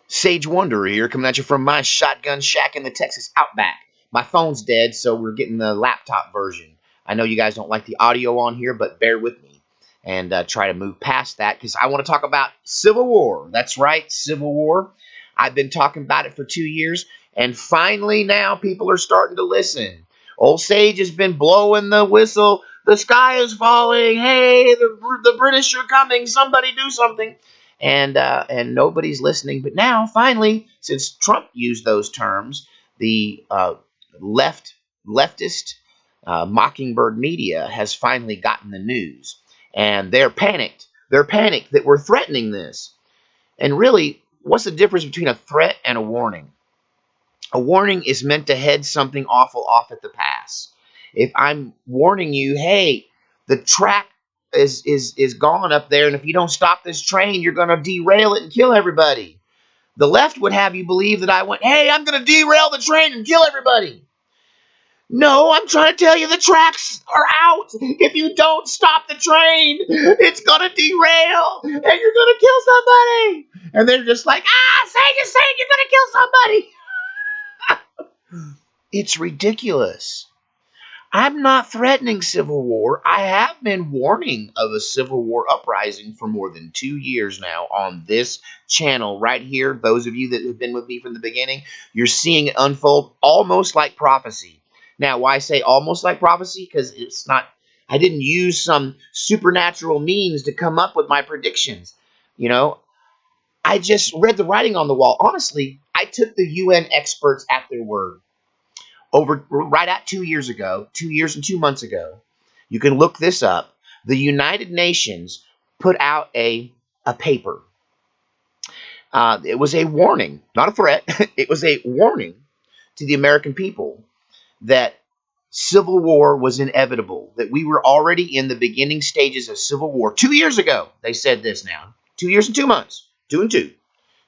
Sage Wanderer here, coming at you from my shotgun shack in the Texas Outback. My phone's dead, so we're getting the laptop version. I know you guys don't like the audio on here, but bear with me and try to move past that because I want to talk about Civil War. That's right, Civil War. I've been talking about it for 2 years, and finally now people are starting to listen. Old Sage has been blowing the whistle. The sky is falling. Hey, the British are coming. Somebody do something. And nobody's listening. But now, finally, since Trump used those terms, the leftist mockingbird media has finally gotten the news, and they're panicked. They're panicked that we're threatening this. And really, what's the difference between a threat and a warning? A warning is meant to head something awful off at the pass. If I'm warning you, hey, the track is gone up there, and if you don't stop this train, you're going to derail it and kill everybody. The left would have you believe that I went, hey, I'm going to derail the train and kill everybody. No, I'm trying to tell you the tracks are out. If you don't stop the train, it's going to derail and you're going to kill somebody. And they're just like, say you're going to kill somebody. It's ridiculous. I'm not threatening civil war. I have been warning of a civil war uprising for more than 2 years now on this channel right here. Those of you that have been with me from the beginning, you're seeing it unfold almost like prophecy. Now, why I say almost like prophecy? Because it's not, I didn't use some supernatural means to come up with my predictions. You know, I just read the writing on the wall. Honestly, I took the UN experts at their word. Over right at 2 years ago, 2 years and 2 months ago, you can look this up. The United Nations put out a paper. It was a warning, not a threat. It was a warning to the American people that civil war was inevitable, that we were already in the beginning stages of civil war. 2 years ago, they said this now. 2 years and 2 months. 2 and 2.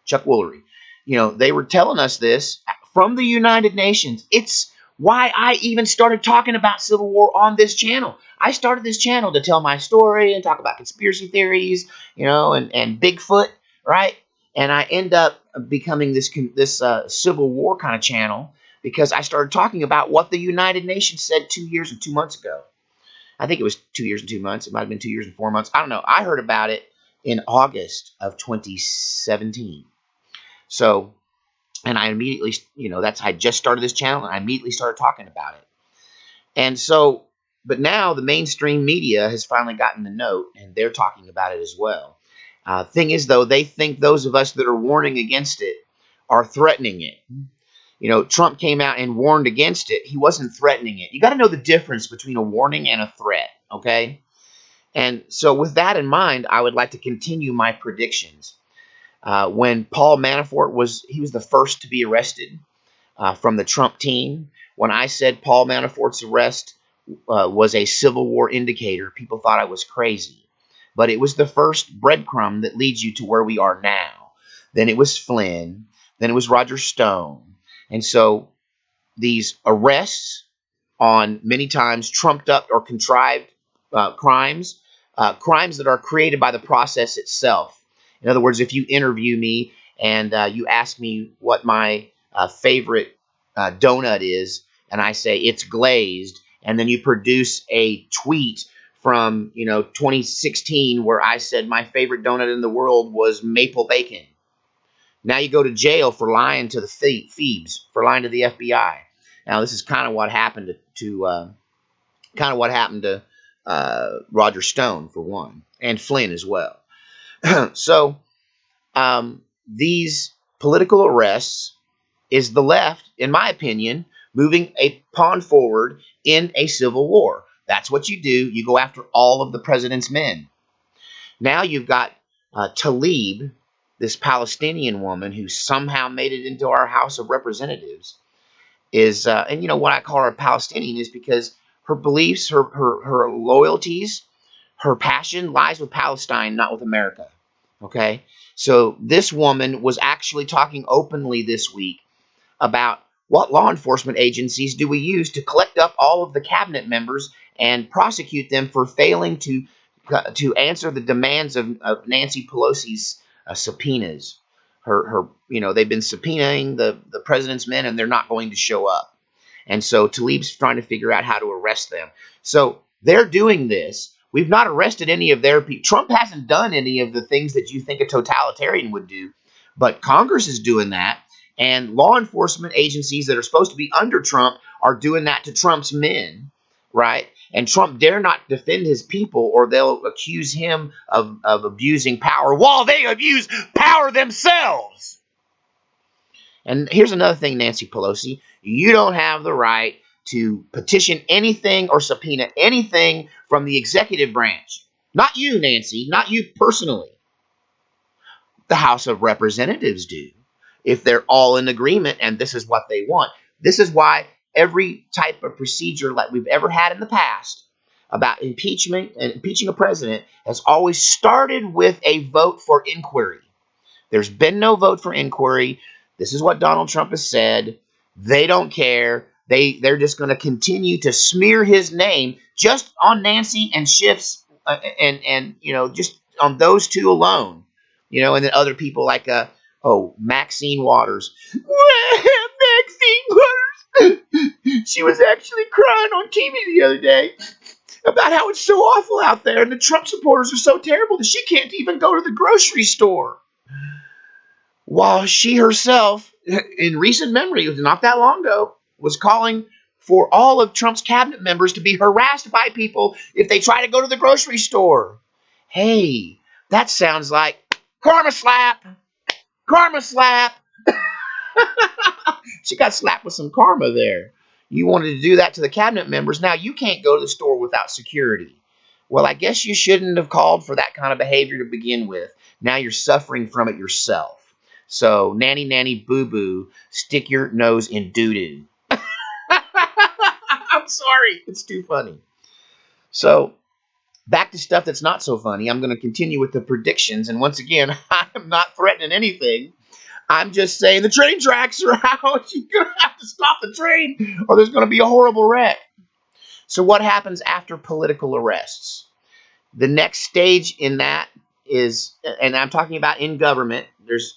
Chuck Woolery. You know, they were telling us this from the United Nations. It's why I even started talking about Civil War on this channel. I started this channel to tell my story and talk about conspiracy theories, and Bigfoot, right? And I end up becoming this Civil War kind of channel because I started talking about what the United Nations said 2 years and 2 months ago. I think it was 2 years and 2 months. It might have been 2 years and 4 months. I don't know. I heard about it in August of 2017. So, and I immediately, I just started this channel and I immediately started talking about it. And so, but now the mainstream media has finally gotten the note and they're talking about it as well. Thing is, though, they think those of us that are warning against it are threatening it. Trump came out and warned against it. He wasn't threatening it. You got to know the difference between a warning and a threat, okay? And so with that in mind, I would like to continue my predictions. When Paul Manafort was the first to be arrested from the Trump team. When I said Paul Manafort's arrest was a Civil War indicator, people thought I was crazy. But it was the first breadcrumb that leads you to where we are now. Then it was Flynn. Then it was Roger Stone. And so these arrests on many times trumped up or contrived crimes that are created by the process itself. In other words, if you interview me and you ask me what my favorite donut is, and I say it's glazed, and then you produce a tweet from 2016 where I said my favorite donut in the world was maple bacon. Now you go to jail for lying to the thieves, for lying to the FBI. Now this is kind of what happened to Roger Stone for one, and Flynn as well. So these political arrests is the left, in my opinion, moving a pawn forward in a civil war. That's what you do. You go after all of the president's men. Now you've got Tlaib, this Palestinian woman who somehow made it into our House of Representatives, and what I call her a Palestinian is because her beliefs, her loyalties, her passion lies with Palestine, not with America. Okay? So this woman was actually talking openly this week about what law enforcement agencies do we use to collect up all of the cabinet members and prosecute them for failing to answer the demands of Nancy Pelosi's subpoenas. they've been subpoenaing the president's men, and they're not going to show up. And so Tlaib's trying to figure out how to arrest them. So they're doing this. We've not arrested any of their people. Trump hasn't done any of the things that you think a totalitarian would do, but Congress is doing that. And law enforcement agencies that are supposed to be under Trump are doing that to Trump's men, right? And Trump dare not defend his people, or they'll accuse him of abusing power while they abuse power themselves. And here's another thing, Nancy Pelosi. You don't have the right to petition anything or subpoena anything from the executive branch. Not you, Nancy. Not you personally. The House of Representatives do, if they're all in agreement and this is what they want. This is why every type of procedure like we've ever had in the past about impeachment and impeaching a president has always started with a vote for inquiry. There's been no vote for inquiry. This is what Donald Trump has said. They don't care. They're just going to continue to smear his name just on Nancy and Schiff's and just on those two alone. And then other people like Maxine Waters. Maxine Waters. She was actually crying on TV the other day about how it's so awful out there, and the Trump supporters are so terrible that she can't even go to the grocery store. While she herself, in recent memory, it was not that long ago, was calling for all of Trump's cabinet members to be harassed by people if they try to go to the grocery store. Hey, that sounds like karma slap. Karma slap. She got slapped with some karma there. You wanted to do that to the cabinet members. Now you can't go to the store without security. Well, I guess you shouldn't have called for that kind of behavior to begin with. Now you're suffering from it yourself. So, nanny, nanny, boo-boo, stick your nose in doo-doo. I'm sorry. It's too funny. So, back to stuff that's not so funny. I'm going to continue with the predictions. And once again, I am not threatening anything. I'm just saying the train tracks are out. You're going to have to stop the train or there's going to be a horrible wreck. So, what happens after political arrests? The next stage in that is, and I'm talking about in government,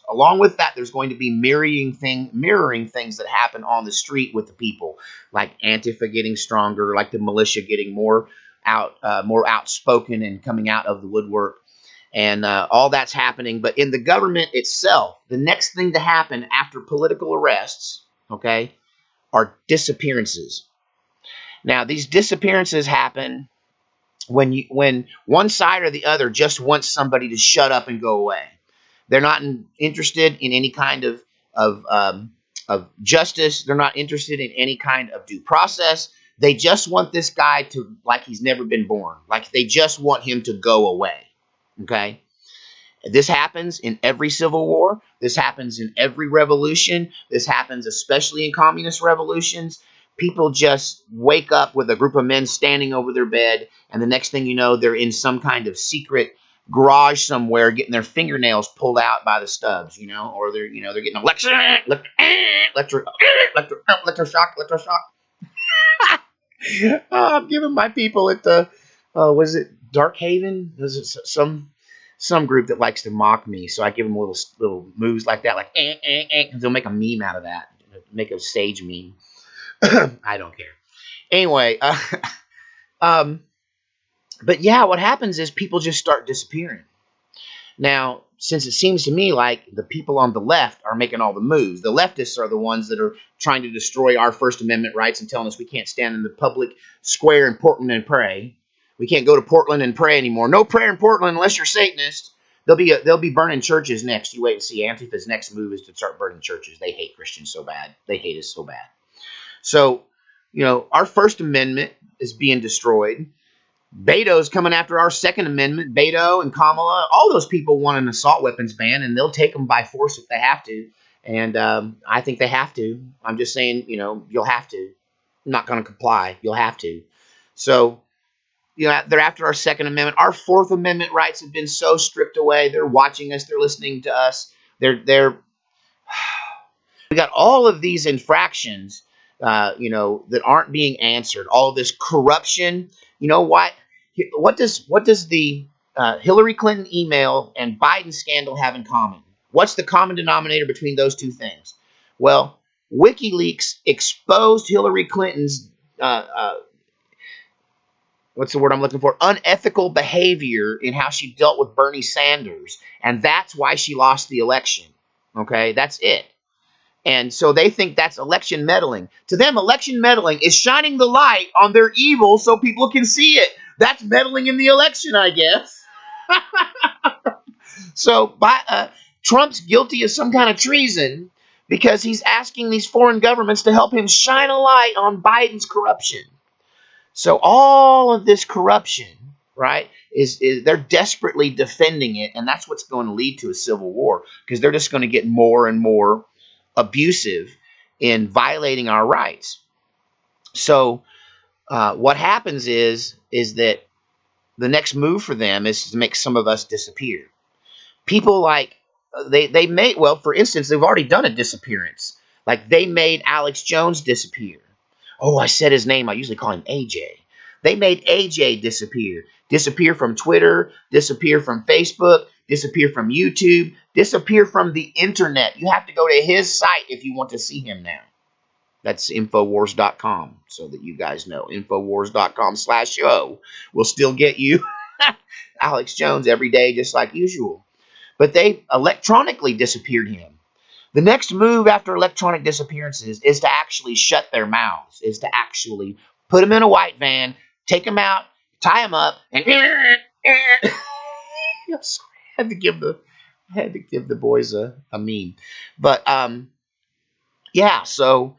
along with that, there's going to be mirroring things that happen on the street with the people, like Antifa getting stronger, like the militia getting more outspoken and coming out of the woodwork, and all that's happening. But in the government itself, the next thing to happen after political arrests, okay, are disappearances. Now, these disappearances happen when one side or the other just wants somebody to shut up and go away. They're not interested in any kind of justice. They're not interested in any kind of due process. They just want this guy to, like he's never been born. Like they just want him to go away. Okay? This happens in every civil war. This happens in every revolution. This happens especially in communist revolutions. People just wake up with a group of men standing over their bed, and the next thing you know, they're in some kind of secret garage somewhere getting their fingernails pulled out by the stubs, or they're getting electroshock. I'm giving my people at the was it Dark Haven? Was it some group that likes to mock me? So I give them little moves like that, like because they'll make a meme out of that, make a stage meme. I don't care. Anyway, but yeah, what happens is people just start disappearing. Now, since it seems to me like the people on the left are making all the moves, the leftists are the ones that are trying to destroy our First Amendment rights and telling us we can't stand in the public square in Portland and pray. We can't go to Portland and pray anymore. No prayer in Portland unless you're Satanist. They'll be burning churches next. You wait and see. Antifa's next move is to start burning churches. They hate Christians so bad. They hate us so bad. So, our First Amendment is being destroyed. Beto's coming after our Second Amendment. Beto and Kamala, all those people want an assault weapons ban, and they'll take them by force if they have to. And I think they have to. I'm just saying, you'll have to. I'm not going to comply. You'll have to. So, they're after our Second Amendment. Our Fourth Amendment rights have been so stripped away. They're watching us. They're listening to us. We got all of these infractions, that aren't being answered. All of this corruption. You know what? What does the Hillary Clinton email and Biden scandal have in common? What's the common denominator between those two things? Well, WikiLeaks exposed Hillary Clinton's what's the word I'm looking for? Unethical behavior in how she dealt with Bernie Sanders, and that's why she lost the election. Okay, that's it. And so they think that's election meddling. To them, election meddling is shining the light on their evil so people can see it. That's meddling in the election, I guess. So Trump's guilty of some kind of treason because he's asking these foreign governments to help him shine a light on Biden's corruption. So all of this corruption, right, is they're desperately defending it, and that's what's going to lead to a civil war because they're just going to get more and more abusive in violating our rights. So what happens is that the next move for them is to make some of us disappear. People like they made, well, for instance, they've already done a disappearance. Like they made Alex Jones disappear. Oh, I said his name. I usually call him AJ. They made AJ disappear from Twitter, disappear from Facebook, disappear from YouTube, disappear from the internet. You have to go to his site if you want to see him now. That's Infowars.com, so that you guys know. Infowars.com/show will still get you Alex Jones every day, just like usual. But they electronically disappeared him. The next move after electronic disappearances is to actually shut their mouths, is to actually put them in a white van, take them out, tie them up, and I'm sorry, I had to give the boys a meme. But yeah, so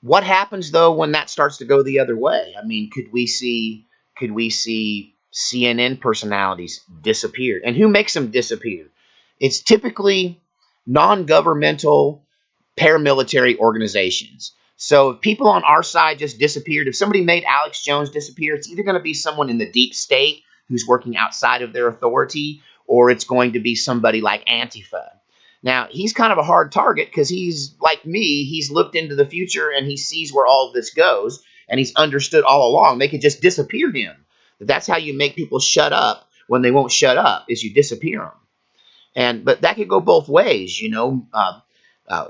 what happens though when that starts to go the other way? I mean, could we see CNN personalities disappear? And who makes them disappear? It's typically non-governmental paramilitary organizations. So if people on our side just disappeared, if somebody made Alex Jones disappear, it's either going to be someone in the deep state who's working outside of their authority, or it's going to be somebody like Antifa. Now, he's kind of a hard target because he's like me. He's looked into the future and he sees where all of this goes, and he's understood all along. They could just disappear him. That's how you make people shut up when they won't shut up, is you disappear them. But that could go both ways, you know.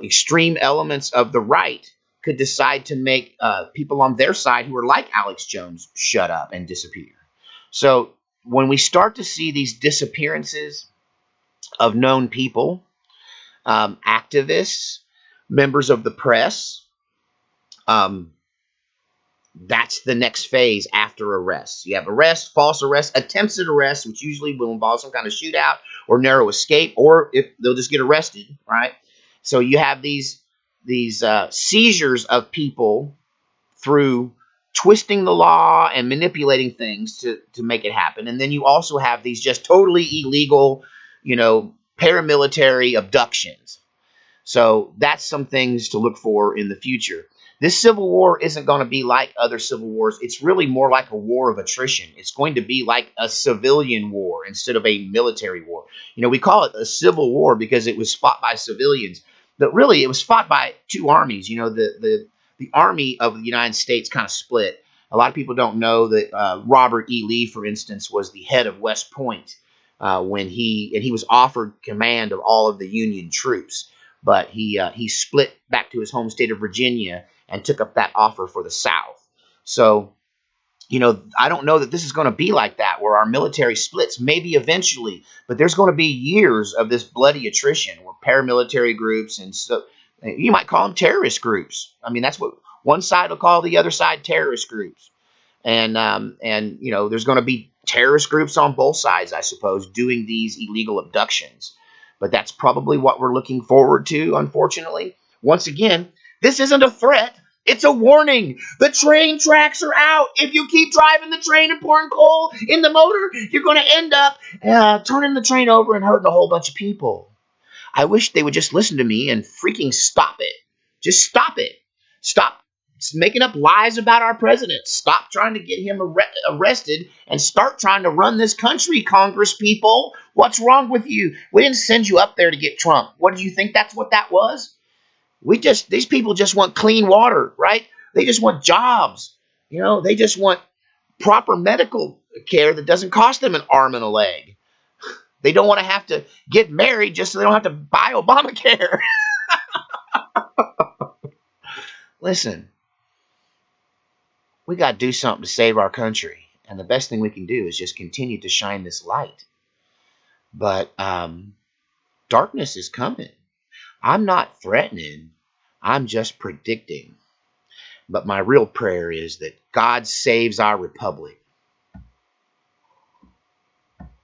Extreme elements of the right could decide to make people on their side who are like Alex Jones shut up and disappear. So when we start to see these disappearances of known people, activists, members of the press, um, that's the next phase after arrests. You have arrest, false arrest, attempts at arrest, which usually will involve some kind of shootout or narrow escape, or if they'll just get arrested, right? So you have these seizures of people through twisting the law and manipulating things to make it happen. And then you also have these just totally illegal, you know, paramilitary abductions. So that's some things to look for in the future. This civil war isn't going to be like other civil wars. It's really more like a war of attrition. It's going to be like a civilian war instead of a military war. You know, we call it a civil war because it was fought by civilians, but really it was fought by two armies. You know, the army of the United States kind of split. A lot of people don't know that Robert E. Lee, for instance, was the head of West Point when he was offered command of all of the Union troops, but he split back to his home state of Virginia and took up that offer for the South. So, you know, I don't know that this is going to be like that, where our military splits, maybe eventually, but there's going to be years of this bloody attrition where paramilitary groups, and so you might call them terrorist groups. I mean, that's what one side will call the other side terrorist groups. And you know, there's going to be terrorist groups on both sides, I suppose, doing these illegal abductions. But that's probably what we're looking forward to, unfortunately. Once again, this isn't a threat. It's a warning. The train tracks are out. If you keep driving the train and pouring coal in the motor, you're going to end up turning the train over and hurting a whole bunch of people. I wish they would just listen to me and freaking stop it. Just stop it. Stop making up lies about our president. Stop trying to get him arrested and start trying to run this country, Congress people. What's wrong with you? We didn't send you up there to get Trump. What do you think that's what that was? These people just want clean water, right? They just want jobs. You know, they just want proper medical care that doesn't cost them an arm and a leg. They don't want to have to get married just so they don't have to buy Obamacare. Listen, we got to do something to save our country. And the best thing we can do is just continue to shine this light. But darkness is coming. I'm not threatening, I'm just predicting. But my real prayer is that God saves our republic